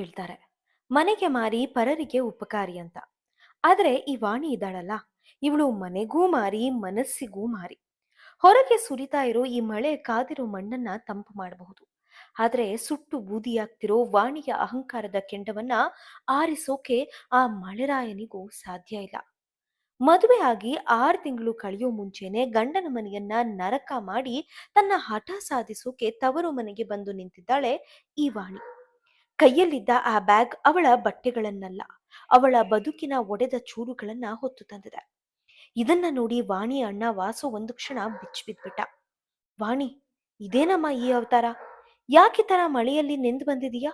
ಹೇಳ್ತಾರೆ, ಮನೆಗೆ ಮಾರಿ ಪರರಿಗೆ ಉಪಕಾರಿ ಅಂತ. ಆದ್ರೆ ಈ ವಾಣಿ ಇದ್ದಾಳಲ್ಲ, ಇವಳು ಮನೆಗೂ ಮಾರಿ ಮನಸ್ಸಿಗೂ ಮಾರಿ. ಹೊರಗೆ ಸುರಿತಾ ಇರೋ ಈ ಮಳೆ ಕಾದಿರೋ ಮಣ್ಣನ್ನ ತಂಪು ಮಾಡಬಹುದು. ಆದ್ರೆ ಸುಟ್ಟು ಬೂದಿಯಾಗ್ತಿರೋ ವಾಣಿಯ ಅಹಂಕಾರದ ಕೆಂಡವನ್ನ ಆರಿಸೋಕೆ ಆ ಮಳೆರಾಯನಿಗೂ ಸಾಧ್ಯ ಇಲ್ಲ. ಮದುವೆ ಆಗಿ 6 ತಿಂಗಳು ಕಳೆಯೋ ಮುಂಚೆನೆ ಗಂಡನ ಮನೆಯನ್ನ ನರಕ ಮಾಡಿ ತನ್ನ ಹಠ ಸಾಧಿಸೋಕೆ ತವರು ಮನೆಗೆ ಬಂದು ನಿಂತಿದ್ದಾಳೆ ಈ ವಾಣಿ. ಕೈಯಲ್ಲಿದ್ದ ಆ ಬ್ಯಾಗ್ ಅವಳ ಬಟ್ಟೆಗಳನ್ನಲ್ಲ, ಅವಳ ಬದುಕಿನ ಒಡೆದ ಚೂರುಗಳನ್ನ ಹೊತ್ತು ತಂದಿದೆ. ಇದನ್ನ ನೋಡಿ ವಾಣಿ ಅಣ್ಣ ವಾಸು ಒಂದು ಕ್ಷಣ ಬಿಚ್ಚಿಬಿದ್ಬಿಟ್ಟ. ವಾಣಿ, ಇದೇನಮ್ಮ ಈ ಅವತಾರ? ಯಾಕೆ ತರ ಮಳೆಯಲ್ಲಿ ನೆಂದು ಬಂದಿದೀಯಾ?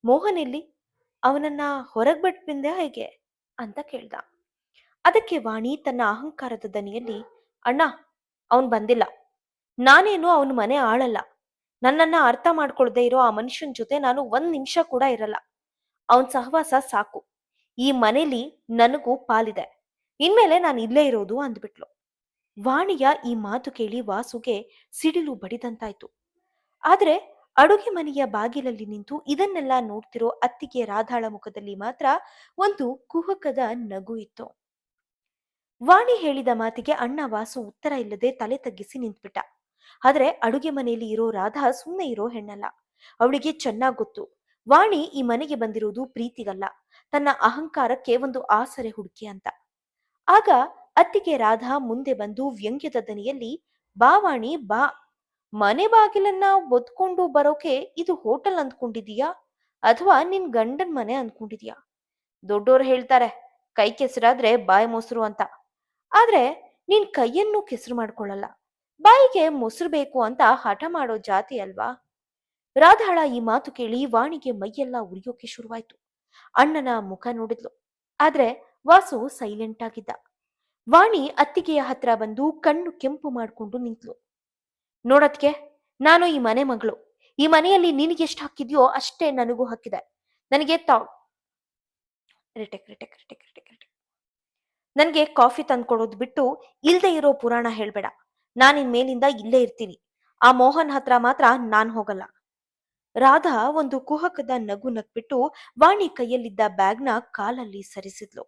ಮೋಹನ್ ಎಲ್ಲಿ? ಅವನನ್ನ ಹೊರಗ್ ಬಿಟ್ಟು ಬಂದೆ ಹೇಗೆ ಅಂತ ಕೇಳ್ದ. ಅದಕ್ಕೆ ವಾಣಿ ತನ್ನ ಅಹಂಕಾರದ ದನಿಯಲ್ಲಿ, ಅಣ್ಣ, ಅವನ್ ಬಂದಿಲ್ಲ. ನಾನೇನು ಅವನ ಮನೆ ಆಳಲ್ಲ. ನನ್ನನ್ನ ಅರ್ಥ ಮಾಡ್ಕೊಳ್ದೆ ಇರೋ ಆ ಮನುಷ್ಯನ ಜೊತೆ ನಾನು 1 ನಿಮಿಷ ಕೂಡ ಇರಲ್ಲ. ಅವನ್ ಸಹವಾಸ ಸಾಕು. ಈ ಮನೇಲಿ ನನಗೂ ಪಾಲಿದೆ. ಇನ್ಮೇಲೆ ನಾನು ಇಲ್ಲೇ ಇರೋದು ಅಂದ್ಬಿಟ್ಲು. ವಾಣಿಯ ಈ ಮಾತು ಕೇಳಿ ವಾಸುಗೆ ಸಿಡಿಲು ಬಡಿದಂತಾಯ್ತು. ಆದ್ರೆ ಅಡುಗೆ ಮನೆಯ ಬಾಗಿಲಲ್ಲಿ ನಿಂತು ಇದನ್ನೆಲ್ಲ ನೋಡ್ತಿರೋ ಅತ್ತಿಗೆ ರಾಧಾಳ ಮುಖದಲ್ಲಿ ಮಾತ್ರ ಒಂದು ಕುಹಕದ ನಗು ಇತ್ತು. ವಾಣಿ ಹೇಳಿದ ಮಾತಿಗೆ ಅಣ್ಣ ವಾಸು ಉತ್ತರ ಇಲ್ಲದೆ ತಲೆ ತಗ್ಗಿಸಿ ನಿಂತ್ಬಿಟ್ಟ. ಆದ್ರೆ ಅಡುಗೆ ಮನೆಯಲ್ಲಿ ಇರೋ ರಾಧಾ ಸುಮ್ಮನೆ ಇರೋ ಹೆಣ್ಣಲ್ಲ. ಅವಳಿಗೆ ಚೆನ್ನಾಗ್ ಗೊತ್ತು, ವಾಣಿ ಈ ಮನೆಗೆ ಬಂದಿರೋದು ಪ್ರೀತಿಗಲ್ಲ, ತನ್ನ ಅಹಂಕಾರಕ್ಕೆ ಒಂದು ಆಸರೆ ಹುಡುಕಿ ಅಂತ. ಆಗ ಅತ್ತಿಗೆ ರಾಧಾ ಮುಂದೆ ಬಂದು ವ್ಯಂಗ್ಯದ ದನಿಯಲ್ಲಿ, ಬಾ ವಾಣಿ ಬಾ, ಮನೆ ಬಾಗಿಲನ್ನ ಒದ್ಕೊಂಡು ಬರೋಕೆ ಇದು ಹೋಟೆಲ್ ಅಂದ್ಕೊಂಡಿದೀಯಾ ಅಥವಾ ನಿನ್ ಗಂಡನ್ ಮನೆ ಅಂದ್ಕೊಂಡಿದೀಯಾ? ದೊಡ್ಡೋರು ಹೇಳ್ತಾರೆ, ಕೈ ಕೆಸರಾದ್ರೆ ಬಾಯಿ ಮೊಸರು ಅಂತ. ಆದ್ರೆ ನೀನ್ ಕೈಯನ್ನು ಕೆಸರು ಮಾಡ್ಕೊಳ್ಳಲ್ಲ, ಬಾಯಿಗೆ ಮೊಸರು ಬೇಕು ಅಂತ ಹಠ ಮಾಡೋ ಜಾತಿ ಅಲ್ವಾ? ರಾಧಾಳ ಈ ಮಾತು ಕೇಳಿ ವಾಣಿಗೆ ಮೈಯೆಲ್ಲ ಉರಿಯೋಕೆ ಶುರುವಾಯ್ತು. ಅಣ್ಣನ ಮುಖ ನೋಡಿದ್ಲು. ಆದ್ರೆ ವಾಸು ಸೈಲೆಂಟ್ ಆಗಿದ್ದ. ವಾಣಿ ಅತ್ತಿಗೆಯ ಹತ್ರ ಬಂದು ಕಣ್ಣು ಕೆಂಪು ಮಾಡ್ಕೊಂಡು ನಿಂತ್ಲು. ನೋಡತ್ಗೆ, ನಾನು ಈ ಮನೆ ಮಗಳು. ಈ ಮನೆಯಲ್ಲಿ ನಿನಗೆಷ್ಟು ಹಕ್ಕಿದ್ಯೋ ಅಷ್ಟೇ ನನಗೂ ಹಕ್ಕಿದೆ. ನನಗೆ ರಿಟೆಕ್ ರಿಟೆಕ್ ರಿಟೆಕ್ ರಿಟೆಕ್ ರಿಟೆಕ್ ನನ್ಗೆ ಕಾಫಿ ತಂದ್ಕೊಡೋದು ಬಿಟ್ಟು ಇಲ್ದೇ ಇರೋ ಪುರಾಣ ಹೇಳ್ಬೇಡ. ನಾನಿನ್ ಮೇಲಿಂದ ಇಲ್ಲೇ ಇರ್ತೀನಿ. ಆ ಮೋಹನ್ ಹತ್ರ ಮಾತ್ರ ನಾನ್ ಹೋಗಲ್ಲ. ರಾಧಾ ಒಂದು ಕುಹಕದ ನಗು ನಕ್ಬಿಟ್ಟು ವಾಣಿ ಕೈಯಲ್ಲಿದ್ದ ಬ್ಯಾಗ್ನ ಕಾಲಲ್ಲಿ ಸರಿಸಿದ್ಲು.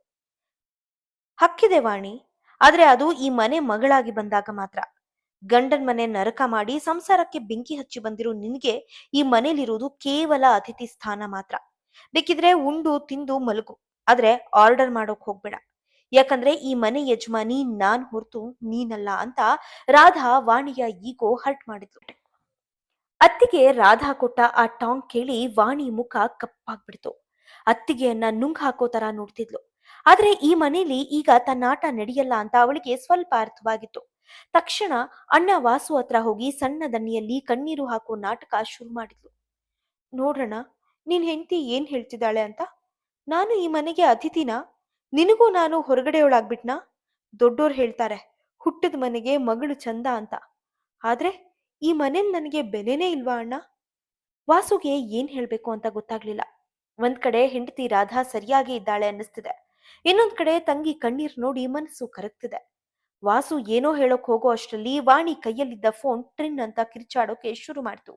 ಹಕ್ಕಿದೆ ವಾಣಿ, ಆದ್ರೆ ಅದು ಈ ಮನೆ ಮಗಳಾಗಿ ಬಂದಾಗ ಮಾತ್ರ. ಗಂಡನ್ ಮನೆ ನರಕ ಮಾಡಿ ಸಂಸಾರಕ್ಕೆ ಬೆಂಕಿ ಹಚ್ಚಿ ಬಂದಿರೋ ನಿನ್ಗೆ ಈ ಮನೇಲಿರೋದು ಕೇವಲ ಅತಿಥಿ ಸ್ಥಾನ ಮಾತ್ರ. ಬೇಕಿದ್ರೆ ಉಂಡು ತಿಂದು ಮಲಗು, ಆದ್ರೆ ಆರ್ಡರ್ ಮಾಡೋಕ್ ಹೋಗ್ಬೇಡ. ಯಾಕಂದ್ರೆ ಈ ಮನೆ ಯಜಮಾನಿ ನಾನ್ ಹೊರತು ನೀನಲ್ಲ ಅಂತ ರಾಧಾ ವಾಣಿಯ ಈಗೋ ಹರ್ಟ್ ಮಾಡಿದ್ಲು. ಅತ್ತಿಗೆ ರಾಧಾ ಕೊಟ್ಟ ಆ ಟಾಂಗ್ ಕೇಳಿ ವಾಣಿ ಮುಖ ಕಪ್ಪಾಗ್ಬಿಡ್ತು. ಅತ್ತಿಗೆಯನ್ನ ನುಂಗ್ ಹಾಕೋ ತರ ನೋಡ್ತಿದ್ಲು. ಆದ್ರೆ ಈ ಮನೇಲಿ ಈಗ ತನ್ನಾಟ ನಡೆಯಲ್ಲ ಅಂತ ಅವಳಿಗೆ ಸ್ವಲ್ಪ ಅರ್ಥವಾಗಿತ್ತು. ತಕ್ಷಣ ಅಣ್ಣ ವಾಸು ಹತ್ರ ಹೋಗಿ ಸಣ್ಣ ದನಿಯಲ್ಲಿ ಕಣ್ಣೀರು ಹಾಕೋ ನಾಟಕ ಶುರು ಮಾಡಿದ್ಲು. ನೋಡ್ರಣ, ನಿನ್ ಹೆಂಡತಿ ಏನ್ ಹೇಳ್ತಿದ್ದಾಳೆ ಅಂತ. ನಾನು ಈ ಮನೆಗೆ ಅತಿಥಿನ? ನಿನಗೂ ನಾನು ಹೊರಗಡೆಯೊಳಾಗ್ಬಿಟ್ನಾ? ದೊಡ್ಡೋರ್ ಹೇಳ್ತಾರೆ, ಹುಟ್ಟಿದ ಮನೆಗೆ ಮಗಳು ಚಂದ ಅಂತ. ಆದ್ರೆ ಈ ಮನೇಲಿ ನನಗೆ ಬೆಲೆನೇ ಇಲ್ವಾ ಅಣ್ಣ? ವಾಸುಗೆ ಏನ್ ಹೇಳ್ಬೇಕು ಅಂತ ಗೊತ್ತಾಗ್ಲಿಲ್ಲ. ಒಂದ್ ಕಡೆ ಹೆಂಡತಿ ರಾಧಾ ಸರಿಯಾಗಿ ಇದ್ದಾಳೆ ಅನ್ನಿಸ್ತಿದೆ, ಇನ್ನೊಂದ್ ಕಡೆ ತಂಗಿ ಕಣ್ಣೀರ್ ನೋಡಿ ಮನಸ್ಸು ಕರಗ್ತಿದೆ. ವಾಸು ಏನೋ ಹೇಳೋಕ್ ಹೋಗೋ ಅಷ್ಟ್ರಲ್ಲಿ ವಾಣಿ ಕೈಯಲ್ಲಿದ್ದ ಫೋನ್ ಟ್ರಿನ್ ಅಂತ ಕಿರ್ಚಾಡೋಕೆ ಶುರು ಮಾಡ್ತು.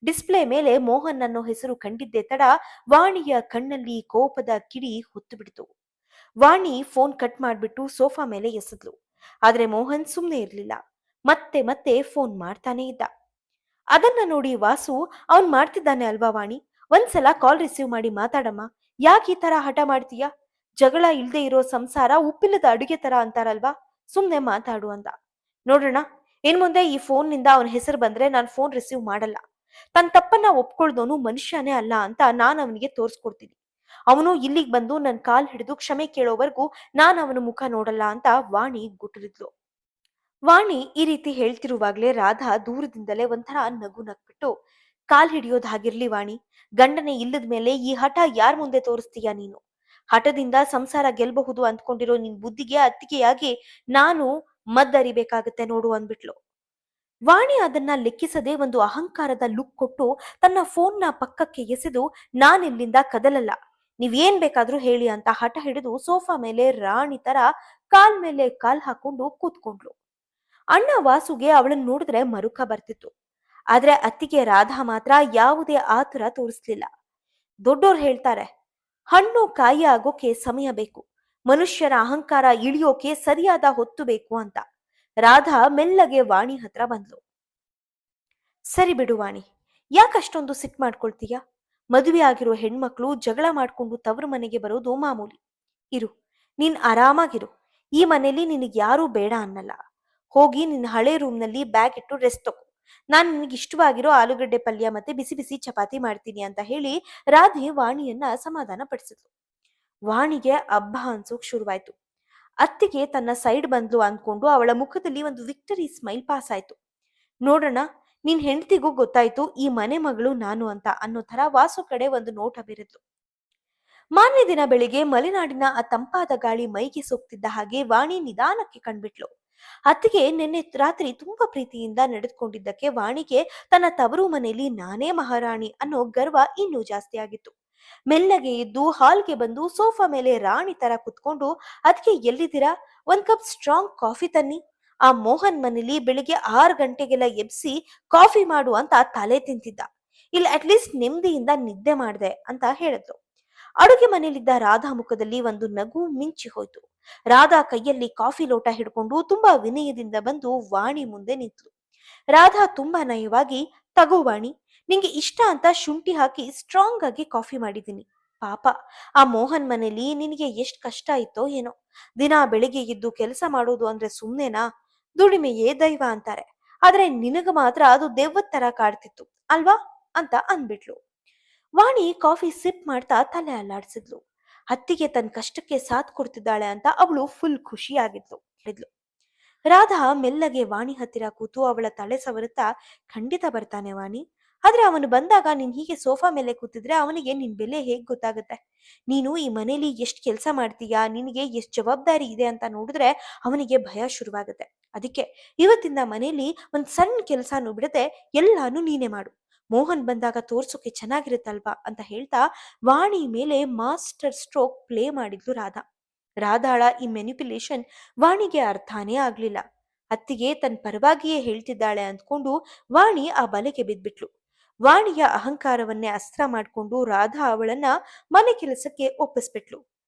ಡಿಸ್ಪ್ಲೇ ಮೇಲೆ ಮೋಹನ್ ಅನ್ನೋ ಹೆಸರು ಕಂಡಿದ್ದೇ ತಡ ವಾಣಿಯ ಕಣ್ಣಲ್ಲಿ ಕೋಪದ ಕಿಡಿ ಹೊತ್ತು ಬಿಡ್ತು. ವಾಣಿ ಫೋನ್ ಕಟ್ ಮಾಡ್ಬಿಟ್ಟು ಸೋಫಾ ಮೇಲೆ ಎಸೆದ್ಲು. ಆದ್ರೆ ಮೋಹನ್ ಸುಮ್ನೆ ಇರ್ಲಿಲ್ಲ. ಮತ್ತೆ ಮತ್ತೆ ಫೋನ್ ಮಾಡ್ತಾನೆ ಇದ್ದ. ಅದನ್ನ ನೋಡಿ ವಾಸು, ಅವನ್ ಮಾಡ್ತಿದ್ದಾನೆ ಅಲ್ವಾ ವಾಣಿ, ಒಂದ್ಸಲ ಕಾಲ್ ರಿಸೀವ್ ಮಾಡಿ ಮಾತಾಡಮ್ಮ. ಯಾಕೆ ಈ ತರ ಹಠ ಮಾಡ್ತೀಯಾ? ಜಗಳ ಇಲ್ದೇ ಇರೋ ಸಂಸಾರ ಉಪ್ಪಿಲ್ಲದ ಅಡುಗೆ ತರ ಅಂತಾರಲ್ವಾ, ಸುಮ್ನೆ ಮಾತಾಡು ಅಂದ. ನೋಡೋಣ, ಇನ್ ಮುಂದೆ ಈ ಫೋನ್ ನಿಂದ ಅವನ ಹೆಸರು ಬಂದ್ರೆ ನಾನ್ ಫೋನ್ ರಿಸೀವ್ ಮಾಡಲ್ಲ. ತನ್ ತಪ್ಪನ್ನ ಒಪ್ಕೊಳ್ದವನು ಮನುಷ್ಯನೇ ಅಲ್ಲ ಅಂತ ನಾನ್ ಅವನಿಗೆ ತೋರ್ಸ್ಕೊಡ್ತೀನಿ. ಅವನು ಇಲ್ಲಿಗ್ ಬಂದು ನನ್ ಕಾಲ್ ಹಿಡಿದು ಕ್ಷಮೆ ಕೇಳೋವರೆಗೂ ನಾನ್ ಅವನ ಮುಖ ನೋಡಲ್ಲ ಅಂತ ವಾಣಿ ಗುಟುರಿದ್ಲು. ವಾಣಿ ಈ ರೀತಿ ಹೇಳ್ತಿರುವಾಗ್ಲೇ ರಾಧಾ ದೂರದಿಂದಲೇ ಒಂಥರ ನಗು ನಕ್ಬಿಟ್ಟು, ಕಾಲ್ ಹಿಡಿಯೋದ್ ಹಾಗಿರ್ಲಿ ವಾಣಿ, ಗಂಡನೇ ಇಲ್ಲದ ಮೇಲೆ ಈ ಹಠ ಯಾರ್ ಮುಂದೆ ತೋರಿಸ್ತೀಯ ನೀನು? ಹಠದಿಂದ ಸಂಸಾರ ಗೆಲ್ಬಹುದು ಅಂದ್ಕೊಂಡಿರೋ ನಿನ್ ಬುದ್ಧಿಗೆ ಅತ್ತಿಗೆಯಾಗಿ ನಾನು ಮದ್ದರಿಬೇಕಾಗತ್ತೆ ನೋಡು ಅಂದ್ಬಿಟ್ಲು. ವಾಣಿ ಅದನ್ನ ಲೆಕ್ಕಿಸದೆ ಒಂದು ಅಹಂಕಾರದ ಲುಕ್ ಕೊಟ್ಟು ತನ್ನ ಫೋನ್ನ ಪಕ್ಕಕ್ಕೆ ಎಸೆದು, ನಾನಿಲ್ಲಿಂದ ಕದಲಲ್ಲ, ನೀವೇನ್ ಬೇಕಾದ್ರೂ ಹೇಳಿ ಅಂತ ಹಠ ಹಿಡಿದು ಸೋಫಾ ಮೇಲೆ ರಾಣಿ ತರ ಕಾಲ್ ಮೇಲೆ ಕಾಲ್ ಹಾಕೊಂಡು ಕೂತ್ಕೊಂಡ್ಲು. ಅಣ್ಣ ವಾಸುಗೆ ಅವಳನ್ನ ನೋಡಿದ್ರೆ ಮರುಕ ಬರ್ತಿತ್ತು. ಆದ್ರೆ ಅತ್ತಿಗೆ ರಾಧಾ ಮಾತ್ರ ಯಾವುದೇ ಆತುರ ತೋರಿಸ್ಲಿಲ್ಲ. ದೊಡ್ಡೋರು ಹೇಳ್ತಾರೆ, ಹಣ್ಣು ಕಾಯಿ ಆಗೋಕೆ ಸಮಯ ಬೇಕು, ಮನುಷ್ಯರ ಅಹಂಕಾರ ಇಳಿಯೋಕೆ ಸರಿಯಾದ ಹೊತ್ತು ಬೇಕು ಅಂತ. ರಾಧಾ ಮೆಲ್ಲಗೆ ವಾಣಿ ಹತ್ರ ಬಂದ್ಲು. ಸರಿ ಬಿಡು ವಾಣಿ, ಯಾಕಷ್ಟೊಂದು ಸಿಟ್ ಮಾಡ್ಕೊಳ್ತೀಯ? ಮದುವೆ ಆಗಿರೋ ಹೆಣ್ಮಕ್ಳು ಜಗಳ ಮಾಡ್ಕೊಂಡು ತವರು ಮನೆಗೆ ಬರೋದು ಮಾಮೂಲಿ. ಇರು, ನೀನ್ ಆರಾಮಾಗಿರು. ಈ ಮನೇಲಿ ನಿನಗೆ ಯಾರೂ ಬೇಡ ಅನ್ನಲ್ಲ. ಹೋಗಿ ನಿನ್ನ ಹಳೆ ರೂಮ್ನಲ್ಲಿ ಬ್ಯಾಗ್ ಇಟ್ಟು ರೆಸ್ಟ್ ತಗೋ. ನಾನು ನಿನಗೆ ಇಷ್ಟವಾಗಿರೋ ಆಲೂಗಡ್ಡೆ ಪಲ್ಯ ಮತ್ತೆ ಬಿಸಿ ಬಿಸಿ ಚಪಾತಿ ಮಾಡ್ತೀನಿ ಅಂತ ಹೇಳಿ ರಾಧೆ ವಾಣಿಯನ್ನ ಸಮಾಧಾನ ಪಡಿಸಿದ್ಲು. ವಾಣಿಗೆ ಹಬ್ಬ ಅನ್ಸೋಕ್ ಶುರುವಾಯ್ತು. ಅತ್ತಿಗೆ ತನ್ನ ಸೈಡ್ ಬಂದ್ಲು ಅನ್ಕೊಂಡು ಅವಳ ಮುಖದಲ್ಲಿ ಒಂದು ವಿಕ್ಟರಿ ಸ್ಮೈಲ್ ಪಾಸ್ ಆಯ್ತು. ನೋಡೋಣ, ನಿನ್ ಹೆಂಡತಿಗೂ ಗೊತ್ತಾಯ್ತು ಈ ಮನೆ ಮಗಳು ನಾನು ಅಂತ ಅನ್ನೋ ತರ ವಾಸು ಕಡೆ ಒಂದು ನೋಟ ಬೀರಿದ್ಲು. ಮಾನ್ಯ ದಿನ ಬೆಳಿಗ್ಗೆ ಮಲೆನಾಡಿನ ಆ ತಂಪಾದ ಗಾಳಿ ಮೈಗೆ ಸೋಕ್ತಿದ್ದ ಹಾಗೆ ವಾಣಿ ನಿಧಾನಕ್ಕೆ ಕಂಡ್ಬಿಟ್ಲು. ಅತ್ತಿಗೆ ನಿನ್ನೆ ರಾತ್ರಿ ತುಂಬಾ ಪ್ರೀತಿಯಿಂದ ನಡೆದುಕೊಂಡಿದ್ದಕ್ಕೆ ವಾಣಿಗೆ ತನ್ನ ತವರು ಮನೆಯಲ್ಲಿ ನಾನೇ ಮಹಾರಾಣಿ ಅನ್ನೋ ಗರ್ವ ಇನ್ನೂ ಜಾಸ್ತಿ ಆಗಿತ್ತು. ಮೆಲ್ಲಗೆ ಎದ್ದು ಹಾಲ್ಗೆ ಬಂದು ಸೋಫಾ ಮೇಲೆ ರಾಣಿ ತರ ಕುತ್ಕೊಂಡು, ಅದಕ್ಕೆ ಎಲ್ಲಿದ್ದೀರಾ, ಒಂದ್ ಕಪ್ ಸ್ಟ್ರಾಂಗ್ ಕಾಫಿ ತನ್ನಿ. ಆ ಮೋಹನ್ ಮನೇಲಿ ಬೆಳಿಗ್ಗೆ 6 ಗಂಟೆಗೆಲ್ಲ ಎಬ್ಸಿ ಕಾಫಿ ಮಾಡು ಅಂತ ತಲೆ ತಿಂತಿದ್ದ. ಇಲ್ಲಿ ಅಟ್ಲೀಸ್ಟ್ ನೆಮ್ಮದಿಯಿಂದ ನಿದ್ದೆ ಮಾಡ್ದೆ ಅಂತ ಹೇಳಿದ್ಲು. ಅಡುಗೆ ಮನೆಯಲ್ಲಿದ್ದ ರಾಧಾ ಮುಖದಲ್ಲಿ ಒಂದು ನಗು ಮಿಂಚಿ ಹೋಯ್ತು. ರಾಧಾ ಕೈಯಲ್ಲಿ ಕಾಫಿ ಲೋಟ ಹಿಡ್ಕೊಂಡು ತುಂಬಾ ವಿನಯದಿಂದ ಬಂದು ವಾಣಿ ಮುಂದೆ ನಿಂತ್ಲು. ರಾಧಾ ತುಂಬಾ ನಯವಾಗಿ, ತಗೋ ವಾಣಿ, ನಿಂಗೆ ಇಷ್ಟ ಅಂತ ಶುಂಠಿ ಹಾಕಿ ಸ್ಟ್ರಾಂಗ್ ಆಗಿ ಕಾಫಿ ಮಾಡಿದ್ದೀನಿ. ಪಾಪ, ಆ ಮೋಹನ್ ಮನೇಲಿ ನಿನಗೆ ಎಷ್ಟ್ ಕಷ್ಟ ಇತ್ತೋ ಏನೋ. ದಿನ ಬೆಳಿಗ್ಗೆ ಎದ್ದು ಕೆಲಸ ಮಾಡೋದು ಅಂದ್ರೆ ಸುಮ್ನೆನಾ? ದುಡಿಮೆಯೇ ದೈವ ಅಂತಾರೆ. ಆದ್ರೆ ನಿನಗ ಮಾತ್ರ ಅದು ದೆವ್ವದ ತರ ಕಾಡ್ತಿತ್ತು ಅಲ್ವಾ ಅಂತ ಅಂದ್ಬಿಟ್ಲು. ವಾಣಿ ಕಾಫಿ ಸಿಪ್ ಮಾಡ್ತಾ ತಲೆ ಅಲ್ಲಾಡ್ಸಿದ್ಲು. ಅತ್ತಿಗೆ ತನ್ನ ಕಷ್ಟಕ್ಕೆ ಸಾಥ್ ಕೊಡ್ತಿದ್ದಾಳೆ ಅಂತ ಅವಳು ಫುಲ್ ಖುಷಿಯಾಗಿದ್ಲು. ರಾಧಾ ಮೆಲ್ಲಗೆ ವಾಣಿ ಹತ್ತಿರ ಕೂತು ಅವಳ ತಲೆ ಸವರುತ್ತಾ, ಖಂಡಿತ ಬರ್ತಾನೆ ವಾಣಿ. ಆದ್ರೆ ಅವನು ಬಂದಾಗ ನೀನ್ ಹೀಗೆ ಸೋಫಾ ಮೇಲೆ ಕೂತಿದ್ರೆ ಅವನಿಗೆ ನಿನ್ ಬೆಲೆ ಹೇಗ್ ಗೊತ್ತಾಗುತ್ತೆ? ನೀನು ಈ ಮನೇಲಿ ಎಷ್ಟ್ ಕೆಲ್ಸ ಮಾಡ್ತೀಯಾ, ನಿನಗೆ ಎಷ್ಟ್ ಜವಾಬ್ದಾರಿ ಇದೆ ಅಂತ ನೋಡಿದ್ರೆ ಅವನಿಗೆ ಭಯ ಶುರುವಾಗುತ್ತೆ. ಅದಕ್ಕೆ ಇವತ್ತಿಂದ ಮನೇಲಿ ಒಂದ್ ಸಣ್ಣ ಕೆಲ್ಸಾನು ಬಿಡದೆ ಎಲ್ಲಾನು ನೀನೇ ಮಾಡು. ಮೋಹನ್ ಬಂದಾಗ ತೋರ್ಸೋಕೆ ಚೆನ್ನಾಗಿರುತ್ತಲ್ವಾ ಅಂತ ಹೇಳ್ತಾ ವಾಣಿ ಮೇಲೆ ಮಾಸ್ಟರ್ ಸ್ಟ್ರೋಕ್ ಪ್ಲೇ ಮಾಡಿದ್ಲು ರಾಧಾ. ರಾಧಾಳ ಈ ಮೆನಿಪ್ಯುಲೇಷನ್ ವಾಣಿಗೆ ಅರ್ಥನೇ ಆಗ್ಲಿಲ್ಲ. ಅತ್ತಿಗೆ ತನ್ನ ಪರವಾಗಿಯೇ ಹೇಳ್ತಿದ್ದಾಳೆ ಅಂದ್ಕೊಂಡು ವಾಣಿ ಆ ಬಲೆಗೆ ಬಿದ್ಬಿಟ್ಲು. ವಾಣಿಯ ಅಹಂಕಾರವನ್ನೇ ಅಸ್ತ್ರ ಮಾಡ್ಕೊಂಡು ರಾಧಾ ಅವಳನ್ನ ಮನೆ ಕೆಲಸಕ್ಕೆ ಒಪ್ಪಿಸ್ಬಿಟ್ಲು.